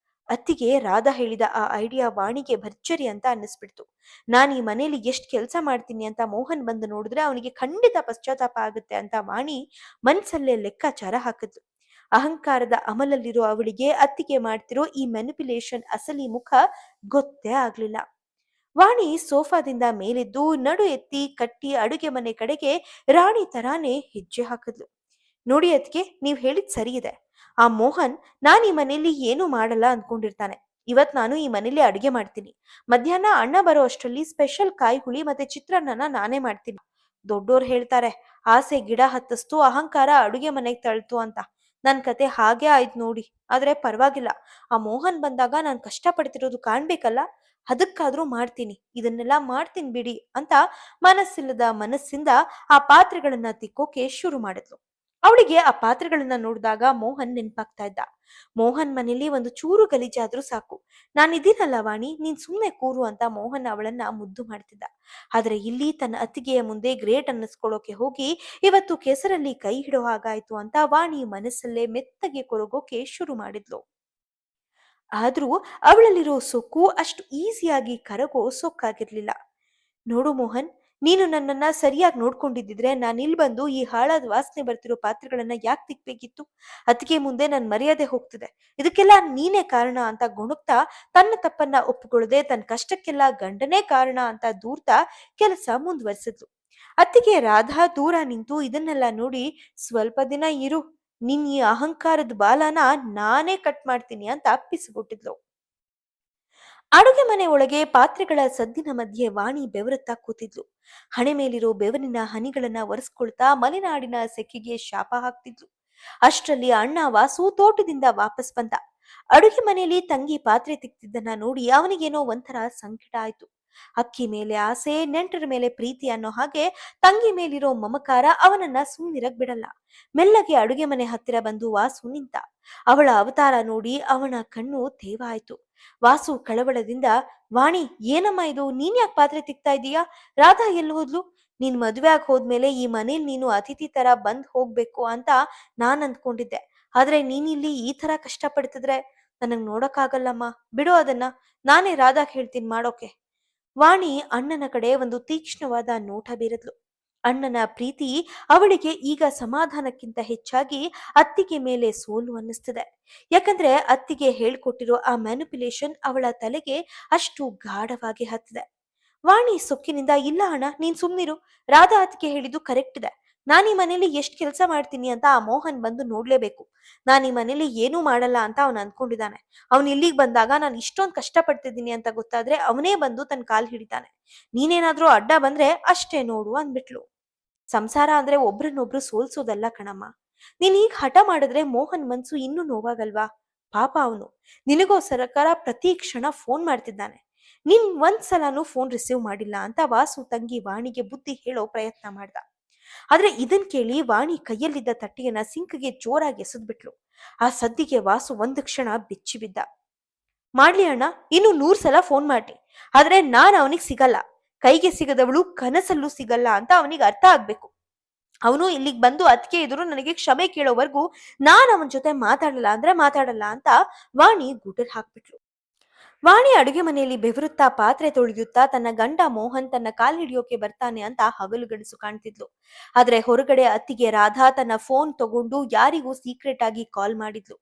ಅತ್ತಿಗೆ ರಾಧಾ ಹೇಳಿದ ಆ ಐಡಿಯಾ ವಾಣಿಗೆ ಭರ್ಜರಿ ಅಂತ ಅನ್ನಿಸ್ಬಿಡ್ತು. ನಾನು ಈ ಮನೇಲಿ ಎಷ್ಟ್ ಕೆಲಸ ಮಾಡ್ತೀನಿ ಅಂತ ಮೋಹನ್ ಬಂದು ನೋಡಿದ್ರೆ ಅವನಿಗೆ ಖಂಡಿತ ಪಶ್ಚಾತ್ತಾಪ ಆಗುತ್ತೆ ಅಂತ ವಾಣಿ ಮನ್ಸಲ್ಲೇ ಲೆಕ್ಕಾಚಾರ ಹಾಕಿದ್ಲು. ಅಹಂಕಾರದ ಅಮಲಲ್ಲಿರೋ ಅವಳಿಗೆ ಅತ್ತಿಗೆ ಮಾಡ್ತಿರೋ ಈ ಮ್ಯಾನಿಪ್ಯುಲೇಷನ್ ಅಸಲಿ ಮುಖ ಗೊತ್ತೇ ಆಗ್ಲಿಲ್ಲ. ವಾಣಿ ಸೋಫಾದಿಂದ ಮೇಲೆದ್ದು ನಡು ಎತ್ತಿ ಕಟ್ಟಿ ಅಡುಗೆ ಮನೆ ಕಡೆಗೆ ರಾಣಿ ತರಾನೇ ಹೆಜ್ಜೆ ಹಾಕಿದ್ಲು. ನೋಡಿ ಅತ್ತಿಗೆ, ನೀವ್ ಹೇಳಿದ್ ಸರಿ ಇದೆ. ಆ ಮೋಹನ್ ನಾನ್ ಈ ಮನೇಲಿ ಏನು ಮಾಡಲ್ಲ ಅನ್ಕೊಂಡಿರ್ತಾನೆ. ಇವತ್ ನಾನು ಈ ಮನೇಲಿ ಅಡುಗೆ ಮಾಡ್ತೀನಿ. ಮಧ್ಯಾಹ್ನ ಅಣ್ಣ ಬರೋ ಅಷ್ಟರಲ್ಲಿ ಸ್ಪೆಷಲ್ ಕಾಯಿ ಹುಳಿ ಮತ್ತೆ ಚಿತ್ರಾನ್ನನ ನಾನೇ ಮಾಡ್ತೀನಿ. ದೊಡ್ಡೋರ್ ಹೇಳ್ತಾರೆ, ಆಸೆ ಗಿಡ ಹತ್ತಿಸ್ತು, ಅಹಂಕಾರ ಅಡುಗೆ ಮನೆಗ್ ತಳ್ತು ಅಂತ. ನನ್ ಕತೆ ಹಾಗೆ ಆಯ್ತು ನೋಡಿ. ಆದ್ರೆ ಪರವಾಗಿಲ್ಲ, ಆ ಮೋಹನ್ ಬಂದಾಗ ನಾನ್ ಕಷ್ಟ ಪಡ್ತಿರೋದು ಕಾಣ್ಬೇಕಲ್ಲ, ಅದಕ್ಕಾದ್ರೂ ಮಾಡ್ತೀನಿ, ಇದನ್ನೆಲ್ಲ ಮಾಡ್ತೀನಿ ಬಿಡಿ ಅಂತ ಮನಸ್ಸಿಲ್ಲದ ಮನಸ್ಸಿಂದ ಆ ಪಾತ್ರೆಗಳನ್ನ ತಿಕ್ಕೋಕೆ ಶುರು ಮಾಡಿದ್ಲು. ಅವಳಿಗೆ ಆ ಪಾತ್ರೆಗಳನ್ನ ನೋಡಿದಾಗ ಮೋಹನ್ ನೆನ್ಪಾಗ್ತಾ ಇದ್ದ. ಮೋಹನ್ ಮನೇಲಿ ಒಂದು ಚೂರು ಗಲೀಜಾದ್ರೂ ಸಾಕು, ನಾನಿದ್ದೀನಲ್ಲ ವಾಣಿ, ನೀನ್ ಸುಮ್ನೆ ಕೂರು ಅಂತ ಮೋಹನ್ ಅವಳನ್ನ ಮುದ್ದು ಮಾಡ್ತಿದ್ದ. ಆದ್ರೆ ಇಲ್ಲಿ ತನ್ನ ಅತ್ತಿಗೆಯ ಮುಂದೆ ಗ್ರೇಟ್ ಅನ್ನಿಸ್ಕೊಳ್ಳೋಕೆ ಹೋಗಿ ಇವತ್ತು ಕೆಸರಲ್ಲಿ ಕೈ ಹಿಡೋ ಹಾಗಾಯ್ತು ಅಂತ ವಾಣಿ ಮನಸ್ಸಲ್ಲೇ ಮೆತ್ತಗೆ ಕೊರಗೋಕೆ ಶುರು ಮಾಡಿದ್ಲು. ಆದ್ರೂ ಅವಳಲ್ಲಿರೋ ಸೊಕ್ಕು ಅಷ್ಟು ಈಸಿಯಾಗಿ ಕರಗೋ ಸೊಕ್ಕಾಗಿರ್ಲಿಲ್ಲ. ನೋಡು ಮೋಹನ್, ನೀನು ನನ್ನನ್ನ ಸರಿಯಾಗಿ ನೋಡ್ಕೊಂಡಿದ್ದಿದ್ರೆ ನಾನು ಇಲ್ಲಿ ಬಂದು ಈ ಹಾಳಾದ ವಾಸನೆ ಬರ್ತಿರೋ ಪಾತ್ರೆಗಳನ್ನ ಯಾಕೆ ತಿಕ್ಬೇಕಿತ್ತು? ಅದಕ್ಕೆ ಮುಂದೆ ನನ್ ಮರ್ಯಾದೆ ಹೋಗ್ತಿದೆ. ಇದಕ್ಕೆಲ್ಲ ನೀನೇ ಕಾರಣ ಅಂತ ಗೊಣಗ್ತಾ ತನ್ನ ತಪ್ಪನ್ನ ಒಪ್ಪಿಕೊಳ್ಳದೆ ತನ್ನ ಕಷ್ಟಕ್ಕೆಲ್ಲ ಗಂಡನೇ ಕಾರಣ ಅಂತ ದೂರ್ತಾ ಕೆಲಸ ಮುಂದುವರಿಸಿದ್ಲು. ಅತ್ತಿಗೆ ರಾಧಾ ದೂರ ನಿಂತು ಇದನ್ನೆಲ್ಲ ನೋಡಿ, ಸ್ವಲ್ಪ ದಿನ ಇರು, ನಿನ್ ಈ ಅಹಂಕಾರದ ಬಾಲನ ನಾನೇ ಕಟ್ ಮಾಡ್ತೀನಿ ಅಂತ ಅಪ್ಪಿಸಿಕೊಟ್ಟಿದ್ಲು. ಅಡುಗೆ ಮನೆ ಒಳಗೆ ಪಾತ್ರೆಗಳ ಸದ್ದಿನ ಮಧ್ಯೆ ವಾಣಿ ಬೆವರುತ್ತಾ ಕೂತಿದ್ಲು. ಹಣೆ ಮೇಲಿರೋ ಬೆವರಿನ ಹನಿಗಳನ್ನ ಒರೆಸ್ಕೊಳ್ತಾ ಮಲೆನಾಡಿನ ಸೆಕೆಗೆ ಶಾಪ ಹಾಕ್ತಿದ್ಲು. ಅಷ್ಟರಲ್ಲಿ ಅಣ್ಣ ವಾಸು ತೋಟದಿಂದ ವಾಪಸ್ ಬಂದ. ಅಡುಗೆ ಮನೆಯಲ್ಲಿ ತಂಗಿ ಪಾತ್ರೆ ತಿಕ್ತಿದ್ದನ್ನ ನೋಡಿ ಅವನಿಗೇನೋ ಒಂಥರ ಸಂಕಟ ಆಯ್ತು. ಅಕ್ಕಿ ಮೇಲೆ ಆಸೆ, ನೆಂಟರ ಮೇಲೆ ಪ್ರೀತಿ ಅನ್ನೋ ಹಾಗೆ ತಂಗಿ ಮೇಲಿರೋ ಮಮಕಾರ ಅವನನ್ನ ಸುಮ್ಮನಿರಕ್ ಬಿಡಲ್ಲ. ಮೆಲ್ಲಗೆ ಅಡುಗೆ ಮನೆ ಹತ್ತಿರ ಬಂದು ವಾಸು ನಿಂತ. ಅವಳ ಅವತಾರ ನೋಡಿ ಅವನ ಕಣ್ಣು ತೇವ ಆಯ್ತು. ವಾಸು ಕಳವಳದಿಂದ, ವಾಣಿ, ಏನಮ್ಮ ಇದು, ನೀನ್ ಯಾಕೆ ಪಾತ್ರೆ ತಿಕ್ತಾ ಇದೀಯಾ? ರಾಧಾ ಎಲ್ಲಿ ಹೋದ್ಲು? ನೀನ್ ಮದುವೆ ಆಗಿ ಹೋದ್ಮೇಲೆ ಈ ಮನೇಲಿ ನೀನು ಅತಿಥಿ ತರ ಬಂದ್ ಹೋಗ್ಬೇಕು ಅಂತ ನಾನ್ ಅಂದ್ಕೊಂಡಿದ್ದೆ. ಆದ್ರೆ ನೀನಿಲ್ಲಿ ಈ ತರ ಕಷ್ಟಪಡ್ತಿದ್ರೆ ನನಗ್ ನೋಡಕ್ಕಾಗಲ್ಲಮ್ಮ. ಬಿಡು ಅದನ್ನ. ನಾನೇ ರಾಧಾಗ್ ಹೇಳ್ತೀನಿ ಮಾಡೋಕೆ. ವಾಣಿ ಅಣ್ಣನ ಕಡೆ ಒಂದು ತೀಕ್ಷ್ಣವಾದ ನೋಟ ಬೀರಿದ್ಲು. ಅಣ್ಣನ ಪ್ರೀತಿ ಅವಳಿಗೆ ಈಗ ಸಮಾಧಾನಕ್ಕಿಂತ ಹೆಚ್ಚಾಗಿ ಅತ್ತಿಗೆ ಮೇಲೆ ಸೋಲು ಅನ್ನಿಸ್ತಿದೆ. ಯಾಕಂದ್ರೆ ಅತ್ತಿಗೆ ಹೇಳ್ಕೊಟ್ಟಿರೋ ಆ ಮ್ಯಾನಿಪ್ಯುಲೇಷನ್ ಅವಳ ತಲೆಗೆ ಅಷ್ಟು ಗಾಢವಾಗಿ ಹತ್ತಿದೆ. ವಾಣಿ ಸೊಕ್ಕಿನಿಂದ, ಇಲ್ಲ ಅಣ್ಣ, ನೀನ್ ಸುಮ್ನಿರು. ರಾಧಾ ಅತ್ತಿಗೆ ಹೇಳಿದ್ದು ಕರೆಕ್ಟ್ ಇದೆ. ನಾನ್ ಈ ಮನೇಲಿ ಎಷ್ಟ್ ಕೆಲಸ ಮಾಡ್ತೀನಿ ಅಂತ ಆ ಮೋಹನ್ ಬಂದು ನೋಡ್ಲೇಬೇಕು. ನಾನ್ ಈ ಮನೇಲಿ ಏನೂ ಮಾಡಲ್ಲ ಅಂತ ಅವನ್ ಅನ್ಕೊಂಡಿದ್ದಾನೆ. ಅವ್ನ್ ಇಲ್ಲಿಗ್ ಬಂದಾಗ ನಾನು ಇಷ್ಟೊಂದ್ ಕಷ್ಟ ಪಡ್ತಿದ್ದೀನಿ ಅಂತ ಗೊತ್ತಾದ್ರೆ ಅವನೇ ಬಂದು ತನ್ ಕಾಲ್ ಹಿಡಿತಾನೆ. ನೀನೇನಾದ್ರೂ ಅಡ್ಡ ಬಂದ್ರೆ ಅಷ್ಟೇ ನೋಡು ಅಂದ್ಬಿಟ್ಲು. ಸಂಸಾರ ಅಂದ್ರೆ ಒಬ್ರನ್ನೊಬ್ರು ಸೋಲ್ಸೋದಲ್ಲ ಕಣಮ್ಮ. ನೀನ್ ಈಗ ಹಠ ಮಾಡಿದ್ರೆ ಮೋಹನ್ ಮನ್ಸು ಇನ್ನೂ ನೋವಾಗಲ್ವಾ? ಪಾಪ ಅವನು ನಿನಗೋಸ್ಕರ ಪ್ರತಿ ಕ್ಷಣ ಫೋನ್ ಮಾಡ್ತಿದ್ದಾನೆ. ನೀನ್ ಒಂದ್ಸಲನೂ ಫೋನ್ ರಿಸೀವ್ ಮಾಡಿಲ್ಲ ಅಂತ ವಾಸು ತಂಗಿ ವಾಣಿಗೆ ಬುದ್ಧಿ ಹೇಳೋ ಪ್ರಯತ್ನ ಮಾಡ್ದ. ಆದ್ರೆ ಇದನ್ ಕೇಳಿ ವಾಣಿ ಕೈಯಲ್ಲಿದ್ದ ತಟ್ಟೆಯನ್ನ ಸಿಂಕ್ಗೆ ಜೋರಾಗಿ ಎಸೆದ್ಬಿಟ್ಲು. ಆ ಸದ್ದಿಗೆ ವಾಸು ಒಂದು ಕ್ಷಣ ಬೆಚ್ಚಿ ಬಿದ್ದ. ಮಾಡ್ಲಿ ಅಣ್ಣ, ಇನ್ನು 100 ಸಲ ಫೋನ್ ಮಾಡ್ಲಿ, ಆದ್ರೆ ನಾನ್ ಅವನಿಗೆ ಸಿಗಲ್ಲ. ಕೈಗೆ ಸಿಗದವಳು ಕನಸಲ್ಲೂ ಸಿಗಲ್ಲ ಅಂತ ಅವನಿಗೆ ಅರ್ಥ ಆಗ್ಬೇಕು. ಅವನು ಇಲ್ಲಿಗೆ ಬಂದು ಅತ್ತಿಗೆ ಎದುರು ನನಗೆ ಕ್ಷಮೆ ಕೇಳೋವರೆಗೂ ನಾನ್ ಅವನ ಜೊತೆ ಮಾತಾಡಲ್ಲ ಅಂದ್ರೆ ಮಾತಾಡಲ್ಲ ಅಂತ ವಾಣಿ ಗುಟರ್ ಹಾಕ್ಬಿಟ್ಲು. ವಾಣಿ ಅಡುಗೆ ಮನೆಯಲ್ಲಿ ಬೆವರುತ್ತಾ ಪಾತ್ರೆ ತೊಳೆಯುತ್ತಾ ತನ್ನ ಗಂಡ ಮೋಹನ್ ತನ್ನ ಕಾಲ್ ಹಿಡಿಯೋಕೆ ಬರ್ತಾನೆ ಅಂತ ಹಗಲುಗನಸು ಕಾಣ್ತಿದ್ಲು. ಆದ್ರೆ ಹೊರಗಡೆ ಅತ್ತಿಗೆ ರಾಧಾ ತನ್ನ ಫೋನ್ ತಗೊಂಡು ಯಾರಿಗೂ ಸೀಕ್ರೆಟ್ ಆಗಿ ಕಾಲ್ ಮಾಡಿದ್ಲು.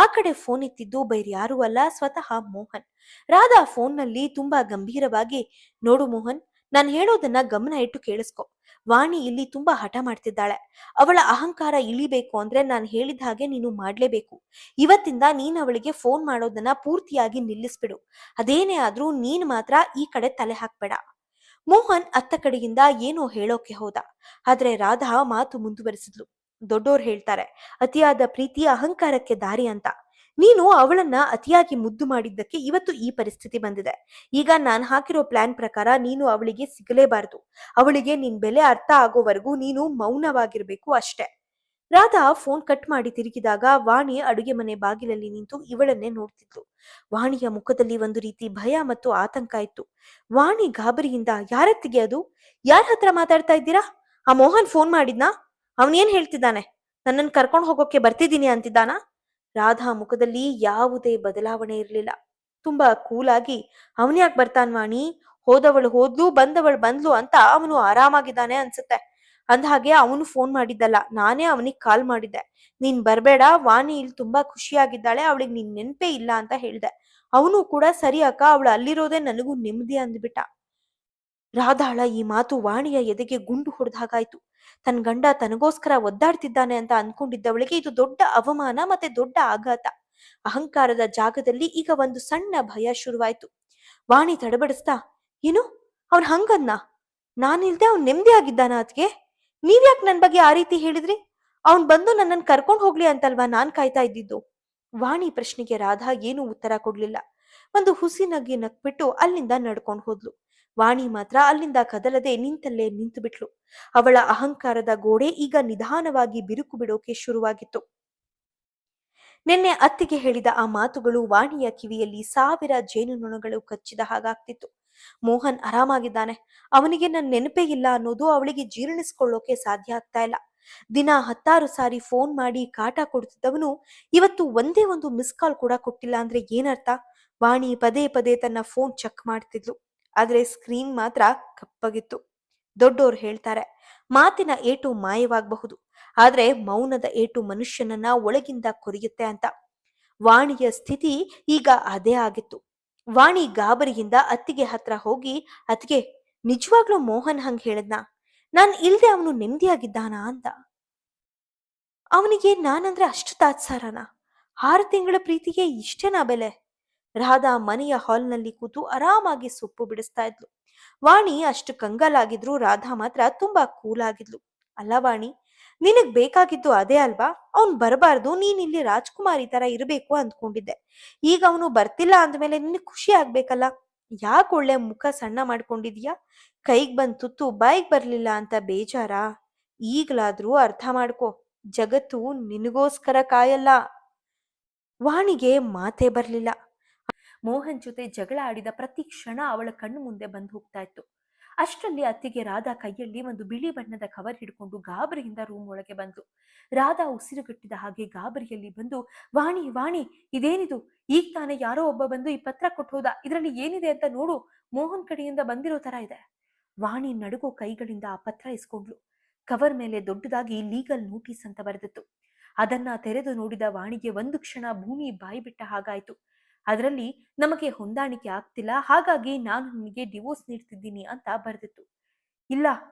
ಆ ಕಡೆ ಫೋನ್ ಎತ್ತಿದ್ದು ಬೇರ್ಯಾರೂ ಅಲ್ಲ, ಸ್ವತಃ ಮೋಹನ್. ರಾಧಾ ಫೋನ್ ನಲ್ಲಿ ತುಂಬಾ ಗಂಭೀರವಾಗಿ, ನೋಡು ಮೋಹನ್, ನಾನ್ ಹೇಳೋದನ್ನ ಗಮನ ಇಟ್ಟು ಕೇಳಿಸ್ಕೊ. ವಾಣಿ ಇಲ್ಲಿ ತುಂಬಾ ಹಠ ಮಾಡ್ತಿದ್ದಾಳೆ. ಅವಳ ಅಹಂಕಾರ ಇಳಿಬೇಕು ಅಂದ್ರೆ ನಾನ್ ಹೇಳಿದ ಹಾಗೆ ನೀನು ಮಾಡ್ಲೇಬೇಕು. ಇವತ್ತಿಂದ ನೀನ್ ಅವಳಿಗೆ ಫೋನ್ ಮಾಡೋದನ್ನ ಪೂರ್ತಿಯಾಗಿ ನಿಲ್ಲಿಸ್ಬಿಡು. ಅದೇನೇ ಆದ್ರೂ ನೀನ್ ಮಾತ್ರ ಈ ಕಡೆ ತಲೆ ಹಾಕ್ಬೇಡ. ಮೋಹನ್ ಅತ್ತ ಕಡೆಯಿಂದ ಏನೋ ಹೇಳೋಕೆ ಹೋದ. ಆದ್ರೆ ರಾಧಾ ಮಾತು ಮುಂದುವರಿಸಿದ್ಲು. ದೊಡ್ಡೋರ್ ಹೇಳ್ತಾರೆ, ಅತಿಯಾದ ಪ್ರೀತಿ ಅಹಂಕಾರಕ್ಕೆ ದಾರಿ ಅಂತ. ನೀನು ಅವಳನ್ನ ಅತಿಯಾಗಿ ಮುದ್ದು ಮಾಡಿದ್ದಕ್ಕೆ ಇವತ್ತು ಈ ಪರಿಸ್ಥಿತಿ ಬಂದಿದೆ. ಈಗ ನಾನ್ ಹಾಕಿರೋ ಪ್ಲಾನ್ ಪ್ರಕಾರ ನೀನು ಅವಳಿಗೆ ಸಿಗಲೇಬಾರದು. ಅವಳಿಗೆ ನಿನ್ ಬೆಲೆ ಅರ್ಥ ಆಗೋವರೆಗೂ ನೀನು ಮೌನವಾಗಿರ್ಬೇಕು ಅಷ್ಟೇ. ರಾಧಾ ಫೋನ್ ಕಟ್ ಮಾಡಿ ತಿರುಗಿದಾಗ ವಾಣಿ ಅಡುಗೆ ಮನೆ ಬಾಗಿಲಲ್ಲಿ ನಿಂತು ಇವಳನ್ನೇ ನೋಡ್ತಿದ್ಲು. ವಾಣಿಯ ಮುಖದಲ್ಲಿ ಒಂದು ರೀತಿ ಭಯ ಮತ್ತು ಆತಂಕ ಇತ್ತು. ವಾಣಿ ಗಾಬರಿಯಿಂದ, ಯಾರತ್ತಿಗೆ ಅದು? ಯಾರ ಹತ್ರ ಮಾತಾಡ್ತಾ ಇದ್ದೀರಾ? ಆ ಮೋಹನ್ ಫೋನ್ ಮಾಡಿದ್ನಾ? ಅವನೇನ್ ಹೇಳ್ತಿದ್ದಾನೆ? ನನ್ನನ್ನು ಕರ್ಕೊಂಡು ಹೋಗೋಕೆ ಬರ್ತಿದ್ದೀನಿ ಅಂತಿದ್ದಾನಾ? ರಾಧಾ ಮುಖದಲ್ಲಿ ಯಾವುದೇ ಬದಲಾವಣೆ ಇರಲಿಲ್ಲ. ತುಂಬಾ ಕೂಲಾಗಿ, ಅವನ್ಯಾಕ್ ಬರ್ತಾನ್ ವಾಣಿ? ಹೋದವಳು ಹೋದ್ಲು, ಬಂದವಳು ಬಂದ್ಲು ಅಂತ ಅವನು ಆರಾಮಾಗಿದ್ದಾನೆ ಅನ್ಸುತ್ತೆ. ಅಂದ್ಹಾಗೆ ಅವನು ಫೋನ್ ಮಾಡಿದ್ದಲ್ಲ, ನಾನೇ ಅವನಿಗೆ ಕಾಲ್ ಮಾಡಿದ್ದೆ. ನೀನ್ ಬರ್ಬೇಡ, ವಾಣಿ ಇಲ್ಲಿ ತುಂಬಾ ಖುಷಿಯಾಗಿದ್ದಾಳೆ, ಅವಳಿಗೆ ನಿನ್ ನೆನ್ಪೇ ಇಲ್ಲ ಅಂತ ಹೇಳ್ದೆ. ಅವನು ಕೂಡ ಸರಿ ಅಕ್ಕ, ಅವಳು ಅಲ್ಲಿರೋದೇ ನನಗೂ ನೆಮ್ಮದಿ ಅಂದ್ಬಿಟ್ಟ. ರಾಧಾಳ ಈ ಮಾತು ವಾಣಿಯ ಎದೆಗೆ ಗುಂಡು ಹೊಡೆದ ಹಾಗಾಯ್ತು. ತನ್ನ ಗಂಡ ತನಗೋಸ್ಕರ ಒದ್ದಾಡ್ತಿದ್ದಾನೆ ಅಂತ ಅನ್ಕೊಂಡಿದ್ದವಳಿಗೆ ಇದು ದೊಡ್ಡ ಅವಮಾನ ಮತ್ತೆ ದೊಡ್ಡ ಆಘಾತ. ಅಹಂಕಾರದ ಜಾಗದಲ್ಲಿ ಈಗ ಒಂದು ಸಣ್ಣ ಭಯ ಶುರುವಾಯ್ತು. ವಾಣಿ ತಡಬಡಿಸ್ತಾ, ಏನು, ಅವ್ನ್ ಹಂಗನ್ನ? ನಾನಿಲ್ದೆ ಅವ್ನ್ ನೆಮ್ಮದಿ ಆಗಿದ್ದಾನ? ಅದ್ಗೆ ನೀವ್ಯಾಕ್ ನನ್ ಬಗ್ಗೆ ಆ ರೀತಿ ಹೇಳಿದ್ರಿ? ಅವ್ನ್ ಬಂದು ನನ್ನನ್ ಕರ್ಕೊಂಡ್ ಹೋಗ್ಲಿ ಅಂತಲ್ವಾ ನಾನ್ ಕಾಯ್ತಾ ಇದ್ದಿದ್ದು? ವಾಣಿ ಪ್ರಶ್ನೆಗೆ ರಾಧಾ ಏನೂ ಉತ್ತರ ಕೊಡ್ಲಿಲ್ಲ. ಒಂದು ಹುಸಿ ನಗೆ ನಕ್ಬಿಟ್ಟು ಅಲ್ಲಿಂದ ನಡ್ಕೊಂಡು ಹೋದ್ಲು. ವಾಣಿ ಮಾತ್ರ ಅಲ್ಲಿಂದ ಕದಲದೆ ನಿಂತಲ್ಲೇ ನಿಂತು ಬಿಟ್ಲು. ಅವಳ ಅಹಂಕಾರದ ಗೋಡೆ ಈಗ ನಿಧಾನವಾಗಿ ಬಿರುಕು ಬಿಡೋಕೆ ಶುರುವಾಗಿತ್ತು. ನಿನ್ನೆ ಅತ್ತಿಗೆ ಹೇಳಿದ ಆ ಮಾತುಗಳು ವಾಣಿಯ ಕಿವಿಯಲ್ಲಿ 1000 ಜೇನುನೊಣಗಳು ಕಚ್ಚಿದ ಹಾಗಾಗ್ತಿತ್ತು. ಮೋಹನ್ ಆರಾಮಾಗಿದ್ದಾನೆ, ಅವನಿಗೆ ನನ್ನ ನೆನಪೇ ಇಲ್ಲ ಅನ್ನೋದು ಅವಳಿಗೆ ಜೀರ್ಣಿಸ್ಕೊಳ್ಳೋಕೆ ಸಾಧ್ಯ ಆಗ್ತಾ ಇಲ್ಲ. ದಿನ 10 ಸಾರಿ ಫೋನ್ ಮಾಡಿ ಕಾಟ ಕೊಡ್ತಿದ್ದವನು ಇವತ್ತು ಒಂದೇ ಒಂದು ಮಿಸ್ ಕಾಲ್ ಕೂಡ ಕೊಟ್ಟಿಲ್ಲ ಅಂದ್ರೆ ಏನರ್ಥ? ವಾಣಿ ಪದೇ ಪದೇ ತನ್ನ ಫೋನ್ ಚೆಕ್ ಮಾಡ್ತಿದ್ಲು. ಆದ್ರೆ ಸ್ಕ್ರೀನ್ ಮಾತ್ರ ಕಪ್ಪಗಿತ್ತು. ದೊಡ್ಡೋರು ಹೇಳ್ತಾರೆ, ಮಾತಿನ ಏಟು ಮಾಯವಾಗಬಹುದು, ಆದ್ರೆ ಮೌನದ ಏಟು ಮನುಷ್ಯನನ್ನ ಒಳಗಿಂದ ಕೊರಿಯುತ್ತೆ ಅಂತ. ವಾಣಿಯ ಸ್ಥಿತಿ ಈಗ ಅದೇ ಆಗಿತ್ತು. ವಾಣಿ ಗಾಬರಿಯಿಂದ ಅತ್ತಿಗೆ ಹತ್ರ ಹೋಗಿ, ಅತ್ತಿಗೆ, ನಿಜವಾಗ್ಲೂ ಮೋಹನ್ ಹಂಗ್ ಹೇಳದ್ನಾ? ನಾನ್ ಇಲ್ದೆ ಅವನು ನೆಮ್ಮದಿಯಾಗಿದ್ದಾನ ಅಂತ? ಅವನಿಗೆ ನಾನಂದ್ರೆ ಅಷ್ಟು ತಾತ್ಸಾರನ? 6 ತಿಂಗಳ ಪ್ರೀತಿಗೆ ಇಷ್ಟೇನಾ ಬೆಲೆ? ರಾಧಾ ಮನೆಯ ಹಾಲ್ನಲ್ಲಿ ಕೂತು ಆರಾಮಾಗಿ ಸೊಪ್ಪು ಬಿಡಿಸ್ತಾ ಇದ್ಲು. ವಾಣಿ ಅಷ್ಟು ಕಂಗಾಲಾಗಿದ್ರು ರಾಧಾ ಮಾತ್ರ ತುಂಬಾ ಕೂಲ್ ಆಗಿದ್ಲು. ಅಲ್ಲ ವಾಣಿ, ನಿನಗ್ ಬೇಕಾಗಿದ್ದು ಅದೇ ಅಲ್ವಾ? ಅವ್ನ್ ಬರಬಾರ್ದು, ನೀನ್ ಇಲ್ಲಿ ರಾಜ್ಕುಮಾರಿ ತರ ಇರಬೇಕು ಅಂದ್ಕೊಂಡಿದ್ದೆ. ಈಗ ಅವನು ಬರ್ತಿಲ್ಲ ಅಂದ್ಮೇಲೆ ನಿನಗ್ ಖುಷಿ ಆಗ್ಬೇಕಲ್ಲ? ಯಾಕೆ ಒಳ್ಳೆ ಮುಖ ಸಣ್ಣ ಮಾಡ್ಕೊಂಡಿದ್ಯಾ? ಕೈಗ್ ಬಂದ್ ತುತ್ತು ಬಾಯಿಗ್ ಬರ್ಲಿಲ್ಲ ಅಂತ ಬೇಜಾರಾ? ಈಗ್ಲಾದ್ರೂ ಅರ್ಥ ಮಾಡ್ಕೊ, ಜಗತ್ತು ನಿನಗೋಸ್ಕರ ಕಾಯಲ್ಲ. ವಾಣಿಗೆ ಮಾತೇ ಬರ್ಲಿಲ್ಲ. ಮೋಹನ್ ಜೊತೆ ಜಗಳ ಆಡಿದ ಪ್ರತಿ ಕ್ಷಣ ಅವಳ ಕಣ್ಣು ಮುಂದೆ ಬಂದು ಹೋಗ್ತಾ ಇತ್ತು. ಅಷ್ಟರಲ್ಲಿ ಅತ್ತಿಗೆ ರಾಧಾ ಕೈಯಲ್ಲಿ ಒಂದು ಬಿಳಿ ಬಣ್ಣದ ಕವರ್ ಹಿಡ್ಕೊಂಡು ಗಾಬರಿಯಿಂದ ರೂಮ್ ಒಳಗೆ ಬಂದ್ಲು. ರಾಧಾ ಉಸಿರುಗಟ್ಟಿದ ಹಾಗೆ ಗಾಬರಿಯಲ್ಲಿ ಬಂದು, ವಾಣಿ ವಾಣಿ, ಇದೇನಿದು? ಈಗ ತಾನೇ ಯಾರೋ ಒಬ್ಬ ಬಂದು ಈ ಪತ್ರ ಕೊಟ್ಟು ಹೋದ, ಇದರಲ್ಲಿ ಏನಿದೆ ಅಂತ ನೋಡು, ಮೋಹನ್ ಕಡೆಯಿಂದ ಬಂದಿರೋ ತರ ಇದೆ. ವಾಣಿ ನಡುಗೋ ಕೈಗಳಿಂದ ಆ ಪತ್ರ ಇಸ್ಕೊಂಡ್ಲು. ಕವರ್ ಮೇಲೆ ದೊಡ್ಡದಾಗಿ ಲೀಗಲ್ ನೋಟಿಸ್ ಅಂತ ಬರೆದಿತ್ತು. ಅದನ್ನ ತೆರೆದು ನೋಡಿದ ವಾಣಿಗೆ ಒಂದು ಕ್ಷಣ ಭೂಮಿ ಬಾಯಿ ಬಿಟ್ಟ ಹಾಗಾಯ್ತು. ಅದರಲ್ಲಿ ನಮಗೆ ಹೊಂದಾಣಿಕೆ ಆಗ್ತಿಲ್ಲ, ಹಾಗಾಗಿ ನಾನು ನಿಮಗೆ ಡಿವೋರ್ಸ್ ನೀಡ್ತಿದ್ದೀನಿ ಅಂತ ಬರೆದಿತ್ತು. ಇಲ್ಲ